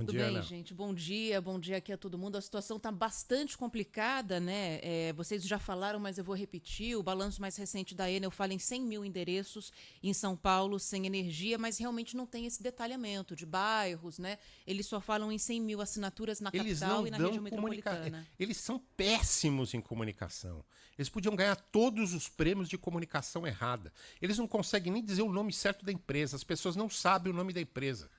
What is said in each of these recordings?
Bom Tudo dia, bem, Ana. gente? Bom dia aqui a todo mundo. A situação está bastante complicada, né? Vocês já falaram, mas eu vou repetir. O balanço mais recente da Enel fala em 100 mil endereços em São Paulo sem energia, mas realmente não tem esse detalhamento de bairros, né? Eles só falam em 100 mil assinaturas na Eles capital não e na dão região comunicação. metropolitana. Eles são péssimos em comunicação. Eles podiam ganhar todos os prêmios de comunicação errada. Eles não conseguem nem dizer o nome certo da empresa. As pessoas não sabem o nome da empresa.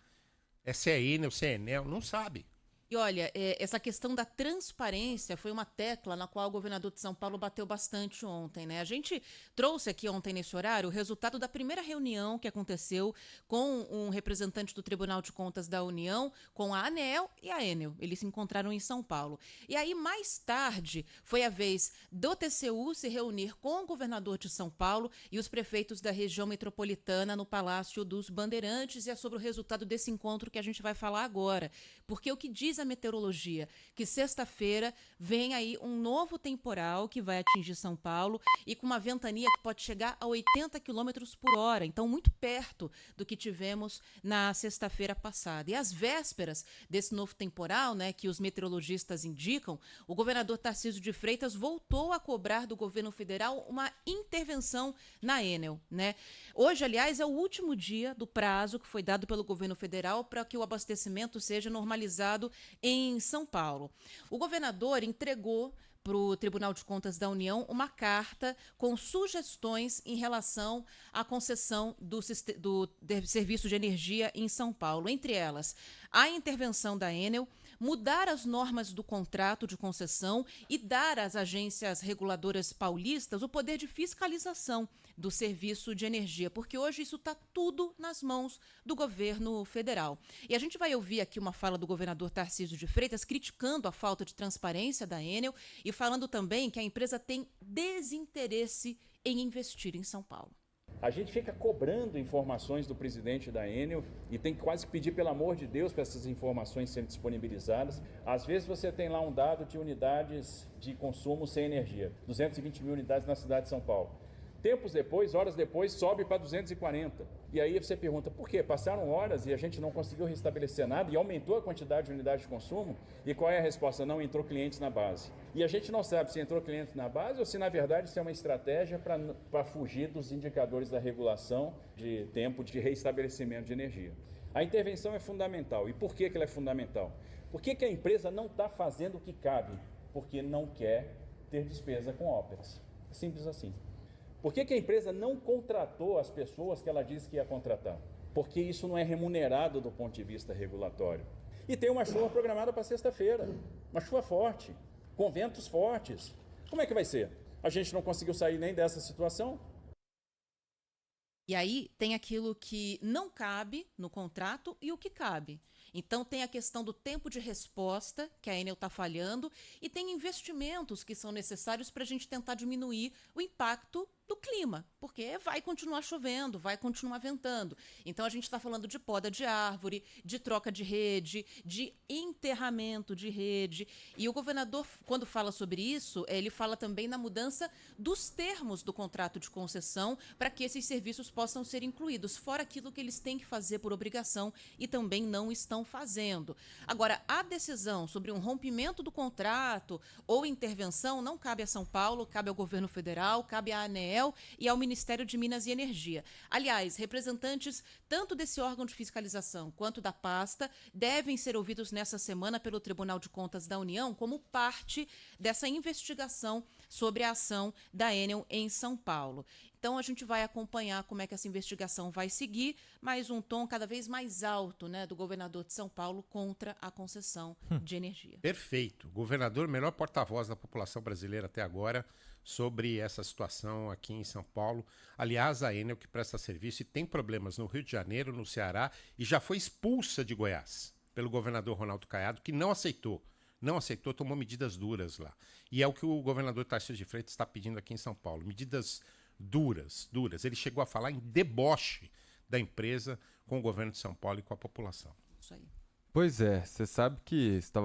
Se é Enel, se é Enel, não sabe. E olha, essa questão da transparência foi uma tecla na qual o governador de São Paulo bateu bastante ontem, né? A gente trouxe aqui ontem nesse horário o resultado da primeira reunião que aconteceu com um representante do Tribunal de Contas da União, com a ANEEL e a Enel. Eles se encontraram em São Paulo. E aí, mais tarde, foi a vez do TCU se reunir com o governador de São Paulo e os prefeitos da região metropolitana no Palácio dos Bandeirantes. E é sobre o resultado desse encontro que a gente vai falar agora. Porque o que diz a meteorologia, que sexta-feira vem aí um novo temporal que vai atingir São Paulo e com uma ventania que pode chegar a 80 quilômetros por hora, então muito perto do que tivemos na sexta-feira passada. E às vésperas desse novo temporal, né, que os meteorologistas indicam, o governador Tarcísio de Freitas voltou a cobrar do governo federal uma intervenção na Enel, né? Hoje, aliás, é o último dia do prazo que foi dado pelo governo federal para que o abastecimento seja normalizado em São Paulo. O governador entregou para o Tribunal de Contas da União uma carta com sugestões em relação à concessão do serviço de energia em São Paulo. Entre elas, a intervenção da Enel, mudar as normas do contrato de concessão e dar às agências reguladoras paulistas o poder de fiscalização do serviço de energia, porque hoje isso está tudo nas mãos do governo federal. E a gente vai ouvir aqui uma fala do governador Tarcísio de Freitas criticando a falta de transparência da Enel e falando também que a empresa tem desinteresse em investir em São Paulo. A gente fica cobrando informações do presidente da Enel e tem que quase pedir, pelo amor de Deus, para essas informações serem disponibilizadas. Às vezes você tem lá um dado de unidades de consumo sem energia, 220 mil unidades na cidade de São Paulo. Tempos depois, horas depois, sobe para 240. E aí você pergunta, por quê? Passaram horas e a gente não conseguiu restabelecer nada e aumentou a quantidade de unidades de consumo? E qual é a resposta? Não entrou clientes na base. E a gente não sabe se entrou clientes na base ou se, na verdade, isso é uma estratégia para fugir dos indicadores da regulação de tempo de restabelecimento de energia. A intervenção é fundamental. E por que ela é fundamental? Por que a empresa não está fazendo o que cabe? Porque não quer ter despesa com OPEX. Simples assim. Por que a empresa não contratou as pessoas que ela disse que ia contratar? Porque isso não é remunerado do ponto de vista regulatório. E tem uma chuva programada para sexta-feira, uma chuva forte, com ventos fortes. Como é que vai ser? A gente não conseguiu sair nem dessa situação? E aí tem aquilo que não cabe no contrato e o que cabe. Então tem a questão do tempo de resposta, que a Enel está falhando, e tem investimentos que são necessários para a gente tentar diminuir o impacto do clima, porque vai continuar chovendo, vai continuar ventando. Então a gente está falando de poda de árvore, de troca de rede, de enterramento de rede. E o governador, quando fala sobre isso, ele fala também na mudança dos termos do contrato de concessão para que esses serviços possam ser incluídos, fora aquilo que eles têm que fazer por obrigação e também não estão fazendo. Agora, a decisão sobre um rompimento do contrato ou intervenção não cabe a São Paulo, cabe ao governo federal, cabe à ANEEL e ao Ministério de Minas e Energia. Aliás, representantes tanto desse órgão de fiscalização quanto da pasta devem ser ouvidos nessa semana pelo Tribunal de Contas da União como parte dessa investigação sobre a ação da Enel em São Paulo. Então a gente vai acompanhar como é que essa investigação vai seguir, mas um tom cada vez mais alto, né, do governador de São Paulo contra a concessão de energia. Perfeito. Governador, melhor porta-voz da população brasileira até agora sobre essa situação aqui em São Paulo. Aliás, a Enel que presta serviço e tem problemas no Rio de Janeiro, no Ceará, e já foi expulsa de Goiás pelo governador Ronaldo Caiado, que não aceitou. Não aceitou, tomou medidas duras lá. E é o que o governador Tarcísio de Freitas está pedindo aqui em São Paulo. Medidas duras. Ele chegou a falar em deboche da empresa com o governo de São Paulo e com a população. Isso aí. Pois é, você sabe que estava